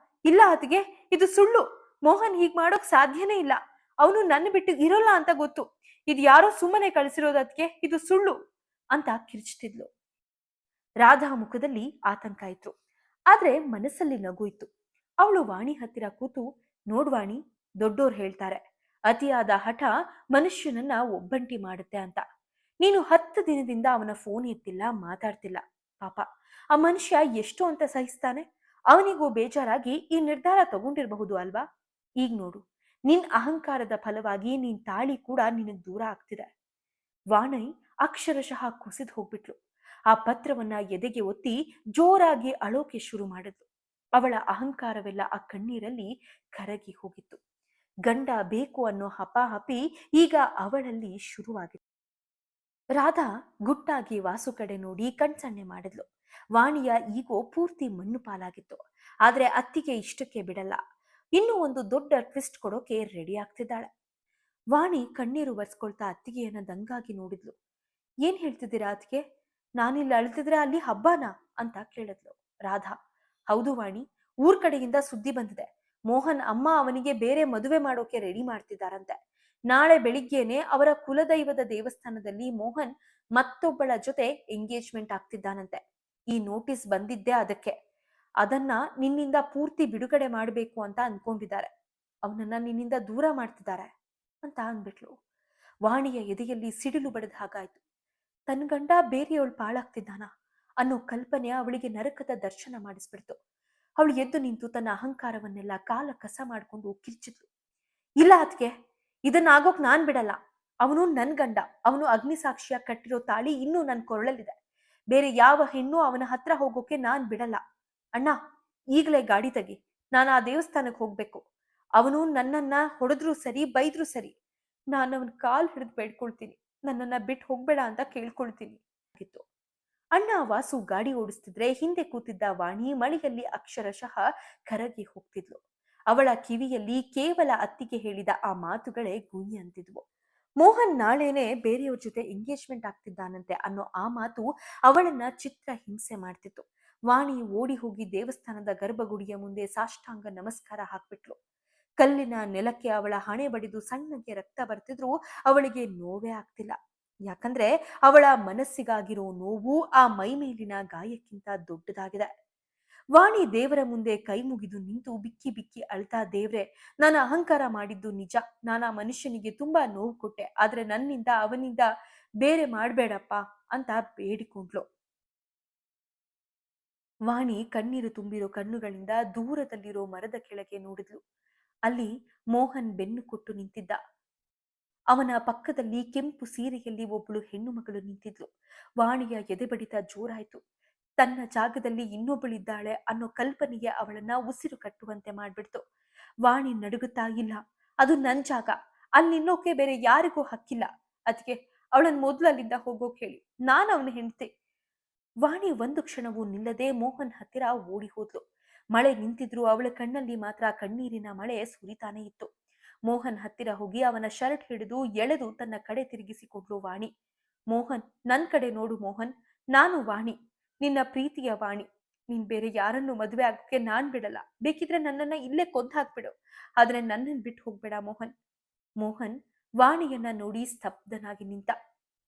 ಇಲ್ಲ ಅತಿಗೆ, ಇದು ಸುಳ್ಳು. ಮೋಹನ್ ಹೀಗ್ ಮಾಡೋಕ್ ಸಾಧ್ಯನೇ ಇಲ್ಲ. ಅವನು ನನ್ನ ಬಿಟ್ಟು ಇರೋಲ್ಲ ಅಂತ ಗೊತ್ತು. ಇದು ಯಾರೋ ಸುಮ್ಮನೆ ಕಳಿಸಿರೋದಕ್ಕೆ, ಇದು ಸುಳ್ಳು ಅಂತ ಕಿರ್ಚ್ತಿದ್ಲು. ರಾಧಾ ಮುಖದಲ್ಲಿ ಆತಂಕ ಇತ್ತು, ಆದ್ರೆ ಮನಸ್ಸಲ್ಲಿ ನಗು ಇತ್ತು. ಅವಳು ವಾಣಿ ಹತ್ತಿರ ಕೂತು, ನೋಡ್ವಾಣಿ, ದೊಡ್ಡೋರ್ ಹೇಳ್ತಾರೆ, ಅತಿಯಾದ ಹಠ ಮನುಷ್ಯನನ್ನ ಒಬ್ಬಂಟಿ ಮಾಡುತ್ತೆ ಅಂತ. ನೀನು 10 ದಿನದಿಂದ ಅವನ ಫೋನ್ ಎತ್ತಿಲ್ಲ, ಮಾತಾಡ್ತಿಲ್ಲ. ಪಾಪ, ಆ ಮನುಷ್ಯ ಎಷ್ಟು ಅಂತ ಸಹಿಸ್ತಾನೆ? ಅವನಿಗೂ ಬೇಜಾರಾಗಿ ಈ ನಿರ್ಧಾರ ತಗೊಂಡಿರಬಹುದು ಅಲ್ವಾ? ಈಗ ನೋಡು, ನಿನ್ ಅಹಂಕಾರದ ಫಲವಾಗಿ ನಿನ್ ತಾಳಿ ಕೂಡ ನಿನಗ್ ದೂರ ಆಗ್ತಿದೆ. ವಾಣಿ ಅಕ್ಷರಶಃ ಕುಸಿದು ಹೋಗ್ಬಿಟ್ಲು. ಆ ಪತ್ರವನ್ನ ಎದೆಗೆ ಒತ್ತಿ ಜೋರಾಗಿ ಅಳೋಕೆ ಶುರು ಮಾಡಿದ್ಲು. ಅವಳ ಅಹಂಕಾರವೆಲ್ಲ ಆ ಕಣ್ಣೀರಲ್ಲಿ ಕರಗಿ ಹೋಗಿತ್ತು. ಗಂಡ ಬೇಕು ಅನ್ನೋ ಹಪಾಹಪಿ ಈಗ ಅವಳಲ್ಲಿ ಶುರುವಾಗಿತ್ತು. ರಾಧಾ ಗುಟ್ಟಾಗಿ ವಾಸು ಕಡೆ ನೋಡಿ ಕಣ್ಸನ್ನೆ ಮಾಡಿದ್ಲು. ವಾಣಿಯ ಈಗೋ ಪೂರ್ತಿ ಮಣ್ಣು ಪಾಲಾಗಿತ್ತು. ಆದ್ರೆ ಅತ್ತಿಗೆ ಇಷ್ಟಕ್ಕೆ ಬಿಡಲ್ಲ. ಇನ್ನೂ ಒಂದು ದೊಡ್ಡ ಟ್ವಿಸ್ಟ್ ಕೊಡೋಕೆ ರೆಡಿ ಆಗ್ತಿದ್ದಾಳೆ. ವಾಣಿ ಕಣ್ಣೀರು ಒರೆಸ್ಕೊಳ್ತಾ ಅತ್ತಿಗೆಯನ್ನ ದಂಗಾಗಿ ನೋಡಿದ್ಲು. ಏನ್ ಹೇಳ್ತಿದ್ದೀರಾ ಅತ್ತಿಗೆ? ನಾನಿಲ್ಲಿ ಅಳ್ತಿದ್ರೆ ಅಲ್ಲಿ ಹಬ್ಬನಾ ಅಂತ ಕೇಳಿದ್ಲು. ರಾಧಾ, ಹೌದು ವಾಣಿ, ಊರ್ ಕಡೆಯಿಂದ ಸುದ್ದಿ ಬಂದಿದೆ. ಮೋಹನ್ ಅಮ್ಮ ಅವನಿಗೆ ಬೇರೆ ಮದುವೆ ಮಾಡೋಕೆ ರೆಡಿ ಮಾಡ್ತಿದ್ದಾರಂತೆ. ನಾಳೆ ಬೆಳಿಗ್ಗೆನೆ ಅವರ ಕುಲದೈವದ ದೇವಸ್ಥಾನದಲ್ಲಿ ಮೋಹನ್ ಮತ್ತೊಬ್ಬಳ ಜೊತೆ ಎಂಗೇಜ್ಮೆಂಟ್ ಆಗ್ತಿದ್ದಾನಂತೆ. ಈ ನೋಟಿಸ್ ಬಂದಿದ್ದೇ ಅದಕ್ಕೆ. ಅದನ್ನ ನಿನ್ನಿಂದ ಪೂರ್ತಿ ಬಿಡುಗಡೆ ಮಾಡಬೇಕು ಅಂತ ಅನ್ಕೊಂಡಿದ್ದಾರೆ. ಅವನನ್ನ ನಿನ್ನಿಂದ ದೂರ ಮಾಡ್ತಿದ್ದಾರೆ ಅಂತ ಅಂದ್ಬಿಟ್ಲು. ವಾಣಿಯ ಎದೆಯಲ್ಲಿ ಸಿಡಿಲು ಬಡಿದ ಹಾಗಾಯ್ತು. ತನ್ನ ಗಂಡ ಬೇರೆಯವಳು ಪಾಳಾಗ್ತಿದ್ದಾನ ಅನ್ನೋ ಕಲ್ಪನೆ ಅವಳಿಗೆ ನರಕದ ದರ್ಶನ ಮಾಡಿಸ್ಬಿಡ್ತು. ಅವಳು ಎದ್ದು ನಿಂತು ತನ್ನ ಅಹಂಕಾರವನ್ನೆಲ್ಲ ಕಾಲ ಕಸ ಮಾಡ್ಕೊಂಡು ಕಿರ್ಚಿದ್ಲು. ಇಲ್ಲ ಅದ್ಕೆ, ಇದನ್ನಾಗೋಕ್ ನಾನ್ ಬಿಡಲ್ಲ. ಅವನು ನನ್ ಗಂಡ. ಅವನು ಅಗ್ನಿಸಾಕ್ಷಿಯ ಕಟ್ಟಿರೋ ತಾಳಿ ಇನ್ನೂ ನನ್ ಕೊರಳಲ್ಲಿದೆ. ಬೇರೆ ಯಾವ ಹೆಣ್ಣು ಅವನ ಹತ್ರ ಹೋಗೋಕೆ ನಾನ್ ಬಿಡಲ್ಲ. ಅಣ್ಣ, ಈಗಲೇ ಗಾಡಿ ತೆಗಿ, ನಾನು ಆ ದೇವಸ್ಥಾನಕ್ಕೆ ಹೋಗ್ಬೇಕು. ಅವನು ನನ್ನನ್ನ ಹೊಡೆದ್ರು ಸರಿ, ಬೈದ್ರು ಸರಿ, ನಾನು ಅವನ ಕಾಲ್ ಹಿಡಿದು ಬೇಡ್ಕೊಳ್ತೀನಿ, ನನ್ನನ್ನ ಬಿಟ್ಟು ಹೋಗ್ಬೇಡ ಅಂತ ಕೇಳ್ಕೊಳ್ತೀನಿ ಆಗಿತ್ತು. ಅಣ್ಣ ವಾಸು ಗಾಡಿ ಓಡಿಸ್ತಿದ್ರೆ ಹಿಂದೆ ಕೂತಿದ್ದ ವಾಣಿ ಮಳೆಯಲ್ಲಿ ಅಕ್ಷರಶಃ ಕರಗಿ ಹೋಗ್ತಿದ್ಲು. ಅವಳ ಕಿವಿಯಲ್ಲಿ ಕೇವಲ ಅತ್ತಿಗೆ ಹೇಳಿದ ಆ ಮಾತುಗಳೇ ಗುಂಯಿ ಅಂತಿದ್ವು. ಮೋಹನ್ ನಾಳೆನೆ ಬೇರೆಯವ್ರ ಜೊತೆ ಎಂಗೇಜ್ಮೆಂಟ್ ಆಗ್ತಿದ್ದಾನಂತೆ ಅನ್ನೋ ಆ ಮಾತು ಅವಳನ್ನ ಚಿತ್ರ ಹಿಂಸೆ ಮಾಡ್ತಿತ್ತು. ವಾಣಿ ಓಡಿ ಹೋಗಿ ದೇವಸ್ಥಾನದ ಗರ್ಭಗುಡಿಯ ಮುಂದೆ ಸಾಷ್ಟಾಂಗ ನಮಸ್ಕಾರ ಹಾಕ್ಬಿಟ್ಲು. ಕಲ್ಲಿನ ನೆಲಕ್ಕೆ ಅವಳ ಹಣೆ ಬಡಿದು ಸಣ್ಣಗೆ ರಕ್ತ ಬರ್ತಿದ್ರು ಅವಳಿಗೆ ನೋವೇ ಆಗ್ತಿಲ್ಲ. ಯಾಕಂದ್ರೆ ಅವಳ ಮನಸ್ಸಿಗಾಗಿರೋ ನೋವು ಆ ಮೈ ಮೇಲಿನ ಗಾಯಕ್ಕಿಂತ ದೊಡ್ಡದಾಗಿದೆ. ವಾಣಿ ದೇವರ ಮುಂದೆ ಕೈ ಮುಗಿದು ನಿಂತು ಬಿಕ್ಕಿ ಬಿಕ್ಕಿ ಅಳ್ತಾ, ದೇವ್ರೆ, ನಾನು ಅಹಂಕಾರ ಮಾಡಿದ್ದು ನಿಜ. ನಾನು ಆ ಮನುಷ್ಯನಿಗೆ ತುಂಬಾ ನೋವು ಕೊಟ್ಟೆ, ಆದ್ರೆ ನನ್ನಿಂದ ಅವನಿಂದ ಬೇರೆ ಮಾಡ್ಬೇಡಪ್ಪ ಅಂತ ಬೇಡಿಕೊಂಡ್ಲು. ವಾಣಿ ಕಣ್ಣೀರು ತುಂಬಿರೋ ಕಣ್ಣುಗಳಿಂದ ದೂರದಲ್ಲಿರೋ ಮರದ ಕೆಳಗೆ ನೋಡಿದ್ಲು. ಅಲ್ಲಿ ಮೋಹನ್ ಬೆನ್ನು ಕೊಟ್ಟು ನಿಂತಿದ್ದ. ಅವನ ಪಕ್ಕದಲ್ಲಿ ಕೆಂಪು ಸೀರೆಯಲ್ಲಿ ಒಬ್ಬಳು ಹೆಣ್ಣು ಮಗಳು ನಿಂತಿದ್ಲು. ವಾಣಿಯ ಎದೆಬಡಿತ ಜೋರಾಯ್ತು. ತನ್ನ ಜಾಗದಲ್ಲಿ ಇನ್ನೊಬ್ಬಳಿದ್ದಾಳೆ ಅನ್ನೋ ಕಲ್ಪನೆಗೆ ಅವಳನ್ನ ಉಸಿರು ಕಟ್ಟುವಂತೆ ಮಾಡ್ಬಿಡ್ತು. ವಾಣಿ ನಡುಗುತ್ತಾ, ಇಲ್ಲ, ಅದು ನನ್ ಜಾಗ, ಅಲ್ಲಿ ನಿಲ್ಲೋಕೆ ಬೇರೆ ಯಾರಿಗೂ ಹಕ್ಕಿಲ್ಲ. ಅದಕ್ಕೆ ಅವಳನ್ನ ಮೊದ್ಲು ಅಲ್ಲಿಂದ ಹೋಗೋಕ್ ಹೇಳಿ, ನಾನು ಅವನ ಹೆಂಡತಿ. ವಾಣಿ ಒಂದು ಕ್ಷಣವೂ ನಿಲ್ಲದೆ ಮೋಹನ್ ಹತ್ತಿರ ಓಡಿ ಹೋದ್ಲು. ಮಳೆ ನಿಂತಿದ್ರು ಅವಳ ಕಣ್ಣಲ್ಲಿ ಮಾತ್ರ ಕಣ್ಣೀರಿನ ಮಳೆ ಸುರಿತಾನೆ ಇತ್ತು. ಮೋಹನ್ ಹತ್ತಿರ ಹೋಗಿ ಅವನ ಶರ್ಟ್ ಹಿಡಿದು ಎಳೆದು ತನ್ನ ಕಡೆ ತಿರುಗಿಸಿಕೊಂಡ್ಲು ವಾಣಿ. ಮೋಹನ್, ನನ್ ಕಡೆ ನೋಡು ಮೋಹನ್, ನಾನು ವಾಣಿ, ನಿನ್ನ ಪ್ರೀತಿಯ ವಾಣಿ. ನೀನ್ ಬೇರೆ ಯಾರನ್ನು ಮದುವೆ ಆಗೋಕೆ ನಾನ್ ಬಿಡಲ್ಲ. ಬೇಕಿದ್ರೆ ನನ್ನನ್ನ ಇಲ್ಲೇ ಕೊಂದು ಹಾಕ್ಬಿಡು, ಆದ್ರೆ ನನ್ನನ್ನು ಬಿಟ್ಟು ಹೋಗ್ಬೇಡ ಮೋಹನ್. ಮೋಹನ್ ವಾಣಿಯನ್ನ ನೋಡಿ ಸ್ತಬ್ಧನಾಗಿ ನಿಂತ.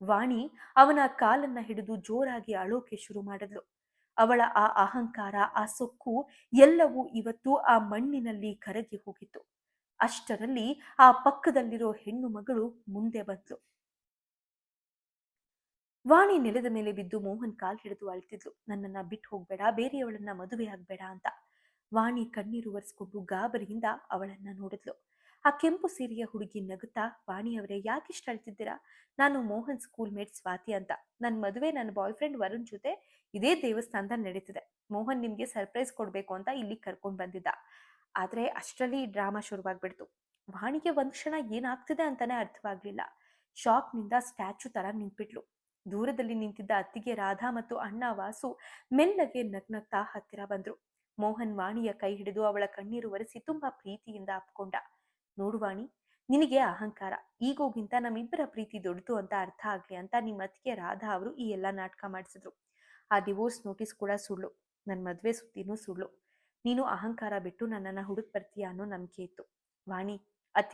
ವಾಣಿ ಅವನ ಕಾಲನ್ನ ಹಿಡಿದು ಜೋರಾಗಿ ಅಳೋಕೆ ಶುರು ಮಾಡಿದ್ಲು. ಅವಳ ಆ ಅಹಂಕಾರ, ಆ ಸೊಕ್ಕು ಎಲ್ಲವೂ ಇವತ್ತು ಆ ಮಣ್ಣಿನಲ್ಲಿ ಕರಗಿ ಹೋಗಿತ್ತು. ಅಷ್ಟರಲ್ಲಿ ಆ ಪಕ್ಕದಲ್ಲಿರೋ ಹೆಣ್ಣು ಮಗಳು ಮುಂದೆ ಬಂದ್ಲು. ವಾಣಿ ನೆಲದ ಮೇಲೆ ಬಿದ್ದು ಮೋಹನ್ ಕಾಲ್ ಹಿಡಿದು ಅಳ್ತಿದ್ಲು. ನನ್ನನ್ನ ಬಿಟ್ಟು ಹೋಗ್ಬೇಡ, ಬೇರೆಯವಳನ್ನ ಮದುವೆ ಆಗ್ಬೇಡ ಅಂತ. ವಾಣಿ ಕಣ್ಣೀರು ಒರೆಸ್ಕೊಂಡು ಗಾಬರಿಯಿಂದ ಅವಳನ್ನ ನೋಡಿದ್ಲು. ಆ ಕೆಂಪು ಸೀರೆಯ ಹುಡುಗಿ ನಗುತ್ತಾ, ವಾಣಿಯವರೇ ಯಾಕಿಷ್ಟು ಅಳ್ತಿದ್ದೀರಾ? ನಾನು ಮೋಹನ್ ಸ್ಕೂಲ್ ಮೇಟ್ ಸ್ವಾತಿ ಅಂತ. ನನ್ನ ಮದುವೆ ನನ್ನ ಬಾಯ್ ಫ್ರೆಂಡ್ ವರುಣ್ ಜೊತೆ ಇದೇ ದೇವಸ್ಥಾನದಲ್ಲಿ ನಡೀತಿದೆ. ಮೋಹನ್ ನಿಮ್ಗೆ ಸರ್ಪ್ರೈಸ್ ಕೊಡ್ಬೇಕು ಅಂತ ಇಲ್ಲಿ ಕರ್ಕೊಂಡ್ ಬಂದಿದ್ದ. ಆದ್ರೆ ಅಷ್ಟರಲ್ಲಿ ಡ್ರಾಮಾ ಶುರುವಾಗ್ಬಿಡ್ತು. ವಾಣಿಗೆ ಒಂದ್ ಕ್ಷಣ ಏನಾಗ್ತಿದೆ ಅಂತಾನೆ ಅರ್ಥವಾಗ್ಲಿಲ್ಲ. ಶಾಕ್ನಿಂದ ಸ್ಟ್ಯಾಚು ತರ ನಿಂತ್ಬಿಟ್ಲು. ದೂರದಲ್ಲಿ ನಿಂತಿದ್ದ ಅತ್ತಿಗೆ ರಾಧಾ ಮತ್ತು ಅಣ್ಣ ವಾಸು ಮೆಲ್ಲಗೆ ನಗ್ನಗ್ತಾ ಹತ್ತಿರ ಬಂದ್ರು. ಮೋಹನ್ ವಾಣಿಯ ಕೈ ಹಿಡಿದು ಅವಳ ಕಣ್ಣೀರು ಒರೆಸಿ ತುಂಬಾ ಪ್ರೀತಿಯಿಂದ ಅಪ್ಕೊಂಡ. ನೋಡು ವಾಣಿ, ನಿನಗೆ ಅಹಂಕಾರ, ಈಗೋಗಿಂತ ನಮ್ಮಿಬ್ಬರ ಪ್ರೀತಿ ದೊಡ್ಡದು ಅಂತ ಅರ್ಥ ಆಗ್ಲಿ ಅಂತ ನಿಮ್ಮ ಅತ್ತಿಗೆ ರಾಧಾ ಅವರು ಈ ಎಲ್ಲ ನಾಟಕ ಮಾಡಿಸಿದ್ರು. ಆ ಡಿವೋರ್ಸ್ ನೋಟಿಸ್ ಕೂಡ ಸುಳ್ಳು, ನನ್ನ ಮದ್ವೆ ಸುದ್ದಿನೂ ಸುಳ್ಳು. ನೀನು ಅಹಂಕಾರ ಬಿಟ್ಟು ನನ್ನನ್ನ ಹುಡುಕ್ ಬರ್ತೀಯ ಅನ್ನೋ ನಂಬಿಕೆ ಇತ್ತು. ವಾಣಿ,